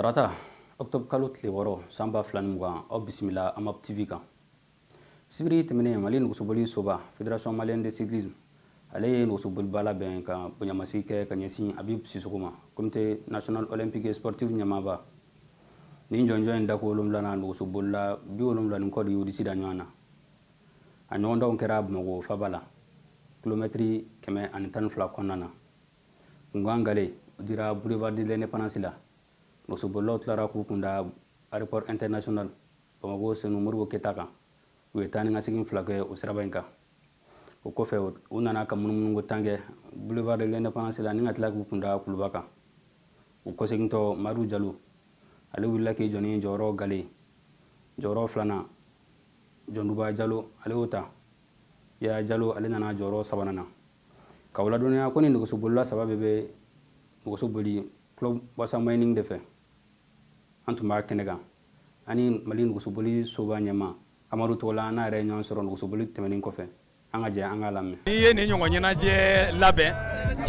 Tarata, octobre kalo tile wɔɔrɔ sanba 2020 aw bisimila AMAP TV kan. Sibiri tɛmɛnen Mali nɔgɔsoboli soba Fédération malienne de cyclisme ale ye nɔgɔsobolibaa labɛn ka bonyamasigi kɛ ka ɲɛsin Seïbou Kamissoko ma, comité national olympique et sportif ɲɛmaaba. Nin jɔnjɔn in dako 7 nɔgɔsobolila 70 kɔ de y'u disi da ɲɔgɔn na. A ɲɔgɔndanw kɛra Bamakɔ faba la, kilomɛtiri 112 kɔnɔna na. Kungan Gale o dira boulevard de l'indépendance la. Nɔgɔsobolilaw tilara k'u kunda aéroport international Bamakɔ Senu Modibo Keyita kan. U ye taa ni ka segin fila kɛ o siraba in kan. O kɔfɛ u nana ka munumunu ko tan kɛ boulevard de l'indépendance la ni ka tila k'u kunda kuluba kan. U kɔsegintɔ Madu Jalo ale wulila k'i jɔ ni jɔyɔrɔ Gale, jɔyɔrɔ filanan Jɔnduba Jalo ale y'o ta. Yaya Jalo ale nana jɔyɔrɔ sabanan na. Ka o ladɔnniya ko ni nɔgɔsobolila saba bɛɛ bɛ nɔgɔsoboli club wasa mining de fɛ. An tun b'a kɛnɛ kan ani Mali nɔgɔsoboli soba ɲɛma Amadu Togola n'a yɛrɛ ɲɔgɔn sɔrɔ nɔgɔsoboli tɛmɛnen kɔfɛ. An ka jɛ an ka lamɛn. N'i ye nin ɲɔgɔn ɲɛnajɛ labɛn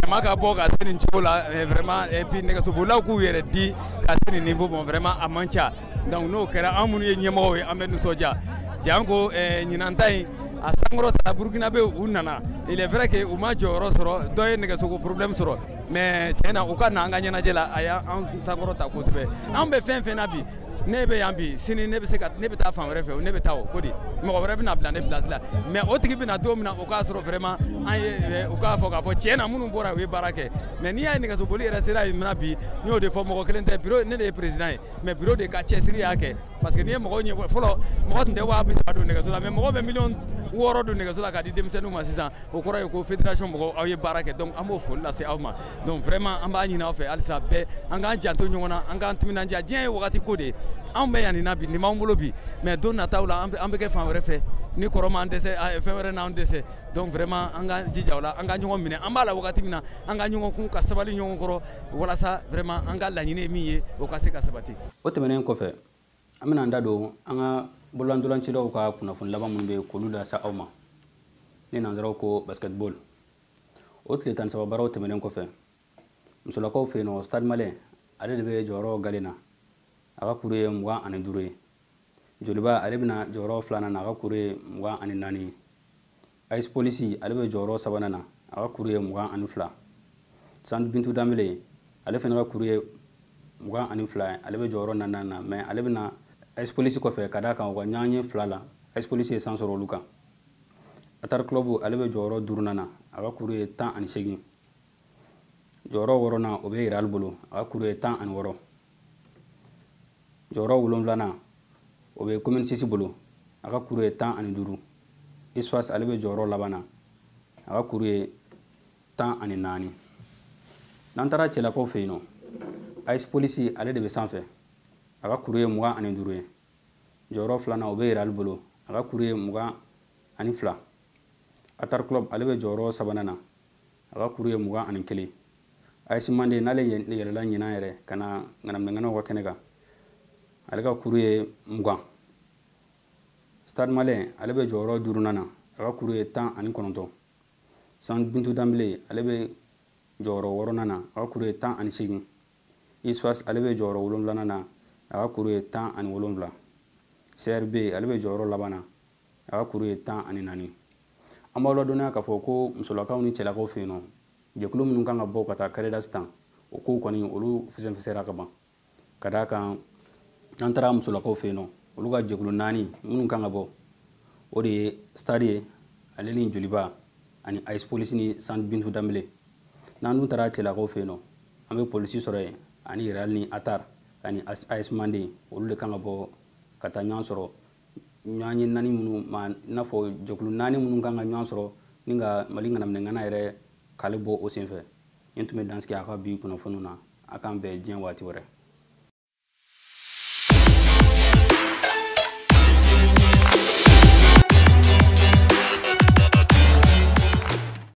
jama ka bɔ ka se nin cogo la vraiment et puis nɛgɛsobolilaw k'u yɛrɛ di ka se nin niveau bon vraiment a man ca. Donc n'o kɛra an minnu ye ɲɛmɔgɔw ye an bɛ nisɔndiya. Janko ɲinan ta in a sankɔrɔ ta Burukinabe u nana. Il est vrai que u ma jɔyɔrɔ sɔrɔ, dɔ ye nɛgɛsogo problème sɔrɔ. Mais tiɲɛna u ka na an ka ɲɛnajɛ la a y'an sankɔrɔ ta kosɛbɛ. An bɛ fɛn fɛn na bi ne bɛ yan bi sini ne bɛ taa fan wɛrɛ fɛ ne bɛ taa o ko di mɔgɔ wɛrɛ bɛna bila ne place la mais o tigi bɛna don min na o k'a sɔrɔ vraiment an ye u k'a fɔ k'a fɔ tiɲɛna minnu bɔra u ye baara kɛ mais n'i y'a ye nɛgɛsoboli yɛrɛ sera yen mina bi n y'o de fɔ mɔgɔ kelen tɛ bureau ne de ye président ye mais bureau de ka cɛsiri y'a kɛ parce que n'i ye mɔgɔw ɲɛ fɔlɔ mɔgɔ tun tɛ 30 don nɛgɛso la mais mɔgɔ bɛ 6 don nɛgɛso la k'a di denmisɛnninw ma sisan o kɔrɔ ye ko fédération mɔgɔw aw ye baara kɛ donc an b'o foli lase aw ma donc vraiment an b'a ɲini aw fɛ halisa bɛɛ an k'an janto ɲɔgɔn na an k'an timinandiya diɲɛ ye wagati ko de ye anw bɛ yan nin na bi nin b'an bolo bi mais don nataw la an bɛ kɛ fan wɛrɛ fɛ ni kɔrɔ m'an dɛsɛ fɛn wɛrɛ n'an dɛsɛ donc vraiment an ka jija o la an ka ɲɔgɔn minɛ an b'a la wagati min na an ka ɲɔgɔn kun ka sabali ɲɔgɔn kɔrɔ walasa vraiment an ka laɲini ye min ye o ka se ka sabati. O tɛmɛnen kɔfɛ an bɛna an da don an ka bololancilaw ka kunnafoni laban minnu bɛ k'olu lase aw ma ni nanzaraw ko basketball. O tile 13 baaraw tɛmɛnen kɔfɛ musolakaw fɛ yen nɔ stade malien ale de bɛ jɔyɔrɔ Gale na a ka kuru ye 25 ye. Joliba ale bɛna jɔyɔrɔ filanan na a ka kuru ye 24 ye. AS Polisi ale bɛ jɔyɔrɔ sabanan na a ka kuru ye 22. Sandu Bintu Dambele ale fana ka kuru ye 22 ye ale bɛ jɔyɔrɔ 4 na mais ale bɛna AS Polisi kɔfɛ ka d'a kan u ka ɲɔgɔnye 2 la AS Polisi ye san sɔrɔ olu kan. Atar Club ale bɛ jɔyɔrɔ 5 na a ka kuru ye 18. Jɔyɔrɔ 6 na o bɛ Iral bolo a ka kuru ye 16. Jɔyɔrɔ 7 na o bɛ commune 6 bolo a ka kuru ye 15. Espace ale bɛ jɔyɔrɔ laban na a ka kuru ye 14. N'an taara cɛlakaw fɛ yen nɔ AS Polisi ale de bɛ sanfɛ a ka kuru ye 25 ye. Jɔyɔrɔ 2 na o bɛ Iral bolo a ka kuru ye 22. Atar Club ale bɛ jɔyɔrɔ 3 na a ka kuru ye 21. AS Monde n'ale yɛlɛla ɲinan yɛrɛ ka na ŋanaminɛŋanaw ka kɛnɛ kan ale ka kuru ye 20. Stade malien ale bɛ jɔyɔrɔ 5 na a ka kuru ye 19. Sandu Bintu Dambele ale bɛ jɔyɔrɔ 6 na a ka kuru ye 18. Espace ale bɛ jɔyɔrɔ 7 na a ka kuru ye 17. CRB ale bɛ jɔyɔrɔ laban na a ka kuru ye 14. An b'aw ladɔnniya k'a fɔ ko musolakaw ni cɛlakaw fɛ yen nɔ jɛkulu minnu kan ka bɔ ka taa carrière sisan o kow kɔni olu fɛsɛfɛsɛra ka ban ka d'a kan an taara musolakaw fɛ yen nɔ olu ka jɛkulu 4 minnu kan ka bɔ o de ye stade ye ale ni Joliba ani AS Polisi ni Sandu Bintu Dambele. N'an dun taara cɛlakaw fɛ yen nɔ an bɛ polisi sɔrɔ yen ani Iral ni Atar ani AS Monde olu de kan ka bɔ ka taa ɲɔgɔn sɔrɔ ɲɔgɔnye 4 minnu ma i n'a fɔ jɛkulu 4 minnu kan ka ɲɔgɔn sɔrɔ ni ka Mali ŋanaminɛŋana yɛrɛ k'ale bɔ o senfɛ. N tun bɛ dansigi a ka bi kunnafoniw na a k'an bɛn diɲɛ waati wɛrɛ.